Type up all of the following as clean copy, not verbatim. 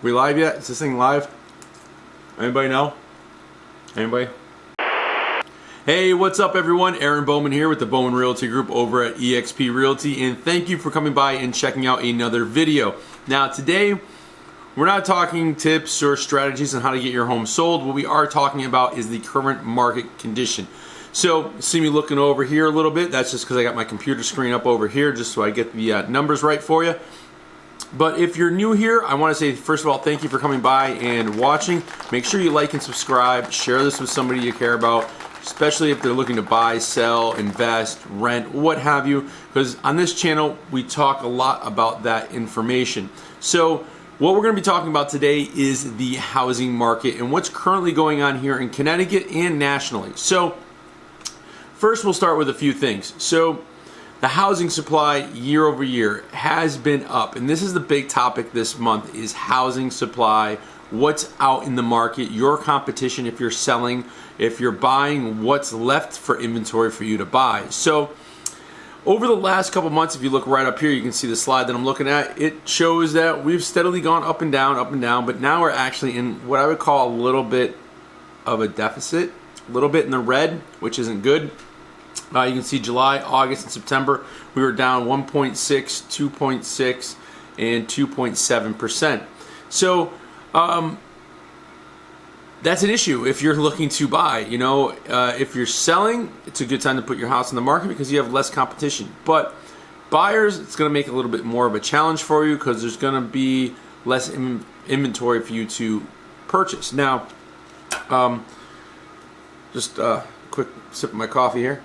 We live yet? Is this thing live? Anybody know? Anybody? Hey, what's up everyone? Aaron Bowman here with the Bowman Realty Group over at EXP Realty, and thank you for coming by and checking out another video. Now today, we're not talking tips or strategies on how to get your home sold. What we are talking about is the current market condition. So, see me looking over here a little bit. That's just because I got my computer screen up over here just so I get the numbers right for you. But if you're new here, I want to say, first of all, thank you for coming by and watching. Make sure you like and subscribe. Share this with somebody you care about, especially if they're looking to buy, sell, invest, rent, what have you. Because on this channel, we talk a lot about that information. So what we're going to be talking about today is the housing market and what's currently going on here in Connecticut and nationally. So first, we'll start with a few things. So the housing supply year over year has been up, and this is the big topic this month is housing supply, what's out in the market, your competition if you're selling, if you're buying, what's left for inventory for you to buy. So over the last couple months, if you look right up here, you can see the slide that I'm looking at. It shows that we've steadily gone up and down, but now we're actually in what I would call a little bit of a deficit, a little bit in the red, which isn't good. You can see July, August, and September, we were down 1.6, 2.6, and 2.7%. So that's an issue if you're looking to buy. You know, if you're selling, it's a good time to put your house in the market because you have less competition. But buyers, it's going to make it a little bit more of a challenge for you because there's going to be less inventory for you to purchase. Now, just a quick sip of my coffee here.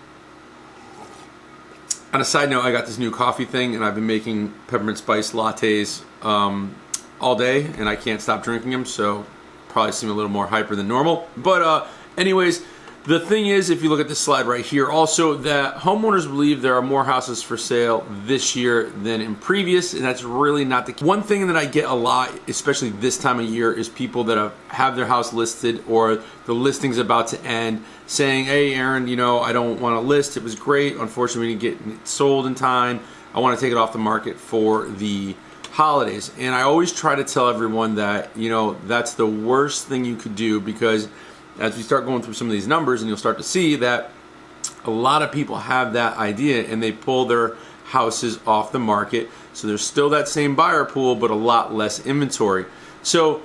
On a side note, I got this new coffee thing, and I've been making peppermint spice lattes all day, and I can't stop drinking them, so probably seem a little more hyper than normal. But anyways, the thing is, if you look at this slide right here, also that homeowners believe there are more houses for sale this year than in previous, and that's really not the case. One thing that I get a lot, especially this time of year, is people that have their house listed or the listing's about to end saying, hey Aaron, you know, I don't want to list. It was great. Unfortunately, we didn't get it sold in time. I want to take it off the market for the holidays. And I always try to tell everyone that, you know, that's the worst thing you could do, because as we start going through some of these numbers, and you'll start to see that a lot of people have that idea and they pull their houses off the market. So there's still that same buyer pool, but a lot less inventory. So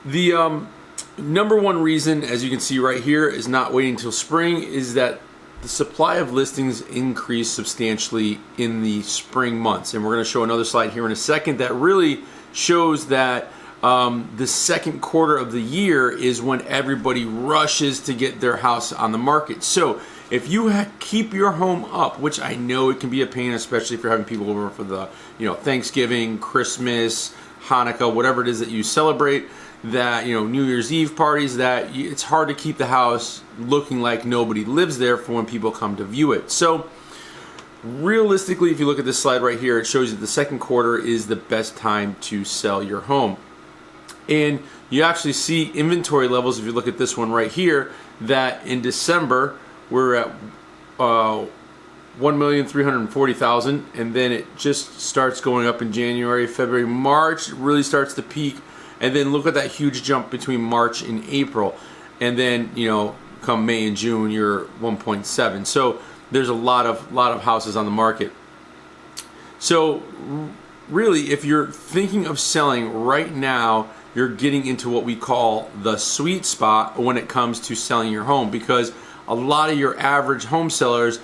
the number one reason, as you can see right here, is not waiting until spring is that the supply of listings increased substantially in the spring months. And we're going to show another slide here in a second that really shows that the second quarter of the year is when everybody rushes to get their house on the market. So if you keep your home up, which I know it can be a pain, especially if you're having people over for the, you know, Thanksgiving, Christmas, Hanukkah, whatever it is that you celebrate, that, you know, New Year's Eve parties, that it's hard to keep the house looking like nobody lives there for when people come to view it. So realistically, if you look at this slide right here, it shows you the second quarter is the best time to sell your home. And you actually see inventory levels, if you look at this one right here, that in December we're at 1,340,000, and then it just starts going up in January, February, March. It really starts to peak, and then look at that huge jump between March and April, and then, you know, come May and June you're 1.7. So there's a lot of houses on the market. So really, if you're thinking of selling right now, you're getting into what we call the sweet spot when it comes to selling your home, because a lot of your average home sellers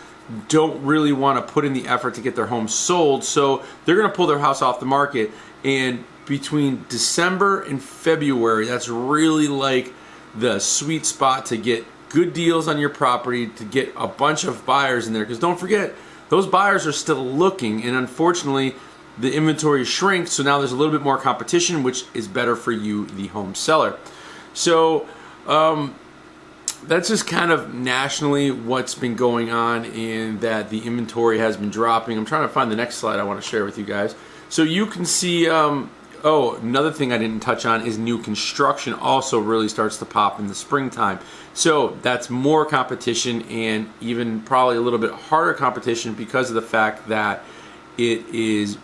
don't really want to put in the effort to get their home sold, so they're going to pull their house off the market. And between December and February, that's really like the sweet spot to get good deals on your property, to get a bunch of buyers in there, because don't forget, those buyers are still looking, and unfortunately the inventory shrinks, so now there's a little bit more competition, which is better for you, the home seller. So that's just kind of nationally what's been going on, in that the inventory has been dropping. I'm trying to find the next slide I want to share with you guys. So you can see, oh, another thing I didn't touch on is new construction also really starts to pop in the springtime. So that's more competition, and even probably a little bit harder competition because of the fact that it is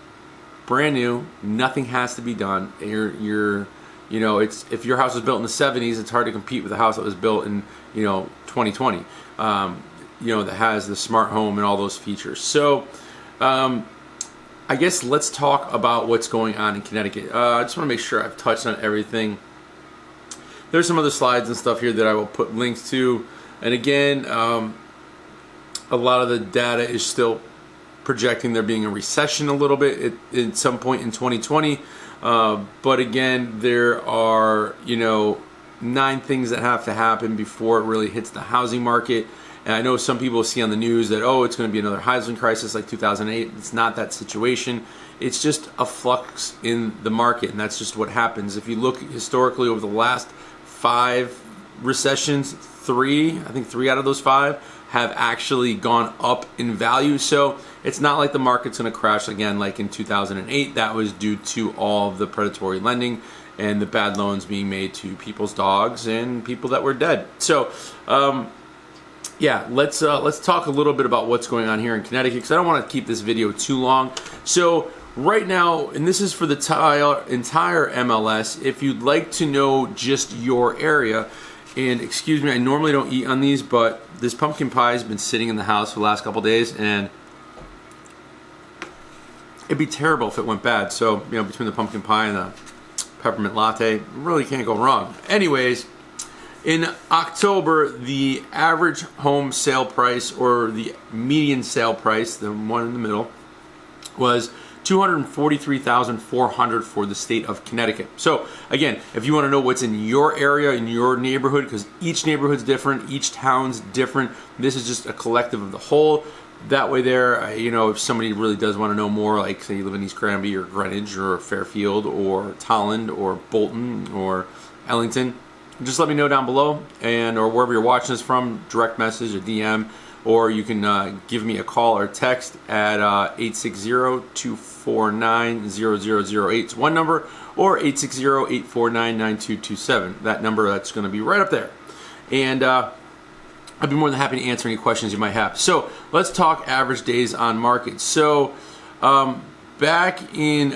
brand new. Nothing has to be done. You know, it's, if your house was built in the 70s, it's hard to compete with a house that was built in, you know, 2020. You know, that has the smart home and all those features. So I guess let's talk about what's going on in Connecticut. I just want to make sure I've touched on everything. There's some other slides and stuff here that I will put links to. And again, a lot of the data is still projecting there being a recession a little bit at some point in 2020. But again, there are, you know, 9 things that have to happen before it really hits the housing market. And I know some people see on the news that, oh, it's going to be another housing crisis like 2008. It's not that situation. It's just a flux in the market, and that's just what happens. If you look historically over the last 5 recessions, 3 out of those 5 have actually gone up in value. So it's not like the market's going to crash again like in 2008. That was due to all of the predatory lending and the bad loans being made to people's dogs and people that were dead. So yeah, let's talk a little bit about what's going on here in Connecticut, because I don't want to keep this video too long. So right now, and this is for the entire MLS, if you'd like to know just your area, and excuse me, I normally don't eat on these, but this pumpkin pie has been sitting in the house for the last couple days, and it'd be terrible if it went bad. So, you know, between the pumpkin pie and the peppermint latte, really can't go wrong. Anyways, in October, the average home sale price, or the median sale price, the one in the middle, was $243,400 for the state of Connecticut. So again, if you want to know what's in your area, in your neighborhood, because each neighborhood's different, each town's different, this is just a collective of the whole. That way there, you know, if somebody really does want to know more, like say you live in East Granby or Greenwich or Fairfield or Tolland or Bolton or Ellington, just let me know down below, and or wherever you're watching this from, direct message or DM, or you can give me a call or text at 860-249-0008. It's one number, or 860-849-9227. That number, that's going to be right up there. And I'd be more than happy to answer any questions you might have. So let's talk average days on market. So back in,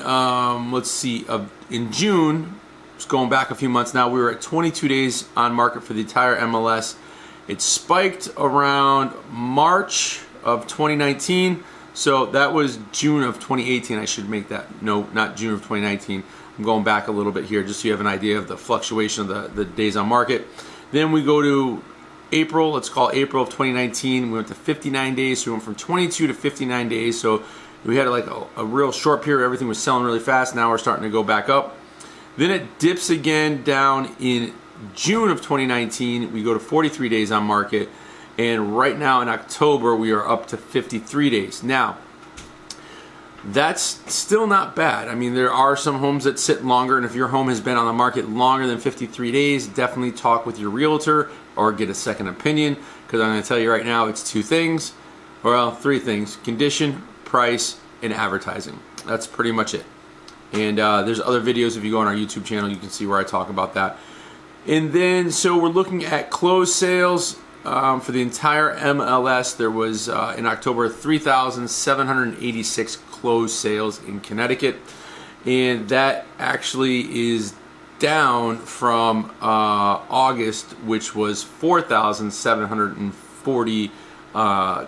let's see, in June, going back a few months now, we were at 22 days on market for the entire MLS. It spiked around March of 2019. So that was June of 2018. I should make that, no, not June of 2019. I'm going back a little bit here just so you have an idea of the fluctuation of the days on market. Then we go to April, let's call April of 2019. We went to 59 days. So we went from 22 to 59 days. So we had like a real short period. Everything was selling really fast. Now we're starting to go back up. Then it dips again down in June of 2019. We go to 43 days on market. And right now in October, we are up to 53 days. Now, that's still not bad. I mean, there are some homes that sit longer. And if your home has been on the market longer than 53 days, definitely talk with your realtor or get a second opinion. Because I'm going to tell you right now, it's 2 things. Well, 3 things. Condition, price, and advertising. That's pretty much it. And there's other videos. If you go on our YouTube channel, you can see where I talk about that. And then, so we're looking at closed sales for the entire MLS. There was, in October, 3,786 closed sales in Connecticut. And that actually is down from August, which was 4,740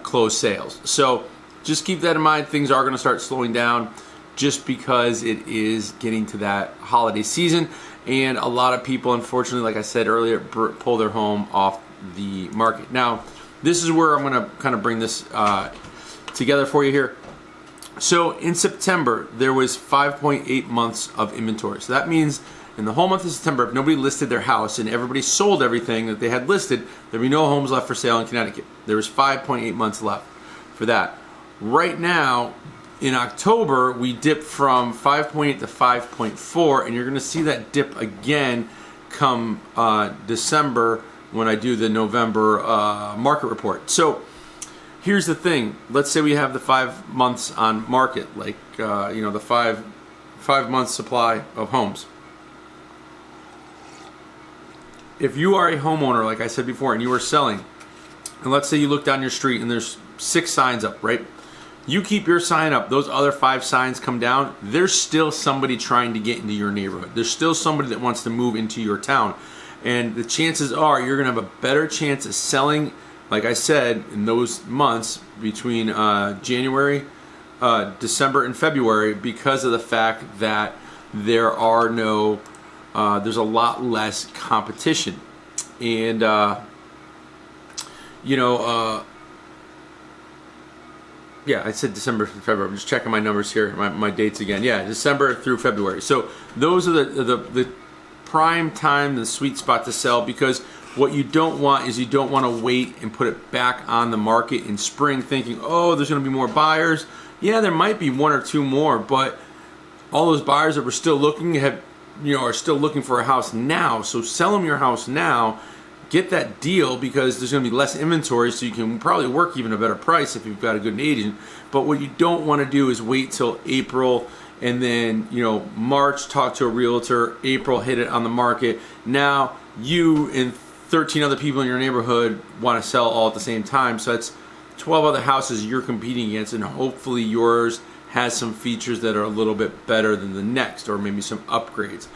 closed sales. So just keep that in mind. Things are going to start slowing down, just because it is getting to that holiday season, and a lot of people, unfortunately, like I said earlier, pull their home off the market. Now, this is where I'm going to kind of bring this together for you here. So in September, there was 5.8 months of inventory. So that means in the whole month of September, if nobody listed their house and everybody sold everything that they had listed, there'd be no homes left for sale in Connecticut. There was 5.8 months left for that. Right now, in October, we dipped from 5.8 to 5.4, and you're going to see that dip again come December when I do the November market report. So here's the thing. Let's say we have the 5 months on market, like you know, the five month supply of homes. If you are a homeowner, like I said before, and you are selling, and let's say you look down your street and there's 6 signs up, right? You keep your sign up, those other 5 signs come down, there's still somebody trying to get into your neighborhood. There's still somebody that wants to move into your town. And the chances are you're going to have a better chance of selling, like I said, in those months between January, December, and February, because of the fact that there are no, there's a lot less competition. And, yeah, I said December through February. I'm just checking my numbers here, my dates again. Yeah, December through February. So those are the prime time, the sweet spot to sell, because what you don't want is you don't want to wait and put it back on the market in spring thinking, oh, there's going to be more buyers. Yeah, there might be 1 or 2 more, but all those buyers that were still looking are still looking for a house now. So sell them your house now. Get that deal, because there's going to be less inventory, so you can probably work even a better price if you've got a good agent. But what you don't want to do is wait till April and then, March talk to a realtor, April hit it on the market. Now you and 13 other people in your neighborhood want to sell all at the same time. So that's 12 other houses you're competing against, and hopefully yours has some features that are a little bit better than the next, or maybe some upgrades.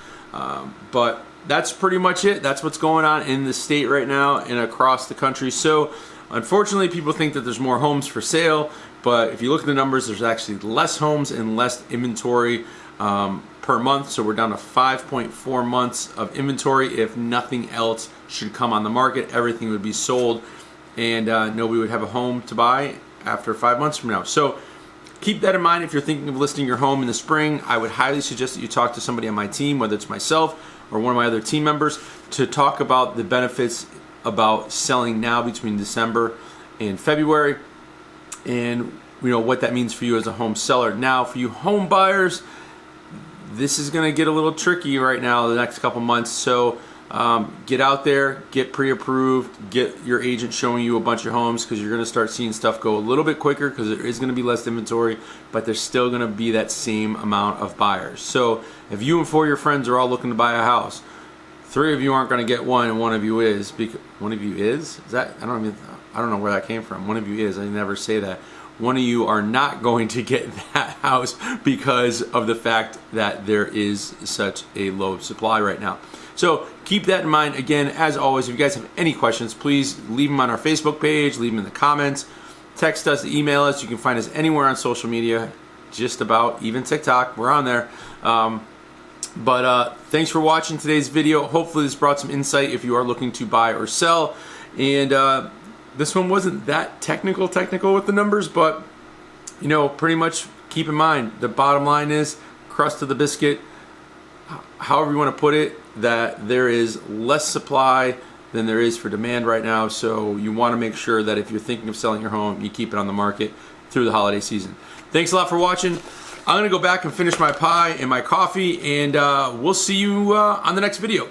But that's pretty much it. That's what's going on in the state right now and across the country. So unfortunately, people think that there's more homes for sale, but if you look at the numbers, there's actually less homes and less inventory per month. So we're down to 5.4 months of inventory. If nothing else should come on the market, everything would be sold, and nobody would have a home to buy after 5 months from now. So keep that in mind if you're thinking of listing your home in the spring. I would highly suggest that you talk to somebody on my team, whether it's myself or one of my other team members, to talk about the benefits about selling now between December and February, and what that means for you as a home seller. Now, for you home buyers, this is going to get a little tricky right now the next couple months. So get out there, get pre-approved, get your agent showing you a bunch of homes, because you're going to start seeing stuff go a little bit quicker, because there is going to be less inventory, but there's still going to be that same amount of buyers. So if you and 4 of your friends are all looking to buy a house, 3 of you aren't going to get one, and 1 of you is. One of you is that? I don't know where that came from. 1 of you is. I never say that. 1 of you are not going to get that house because of the fact that there is such a low supply right now. So keep that in mind. Again, as always, if you guys have any questions, please leave them on our Facebook page, leave them in the comments, text us, email us. You can find us anywhere on social media, just about, even TikTok. We're on there. But thanks for watching today's video. Hopefully this brought some insight if you are looking to buy or sell. And this one wasn't that technical with the numbers, but pretty much keep in mind, the bottom line is, crust of the biscuit, however you want to put it, that there is less supply than there is for demand right now. So you want to make sure that if you're thinking of selling your home, you keep it on the market through the holiday season. Thanks a lot for watching. I'm going to go back and finish my pie and my coffee, and we'll see you on the next video.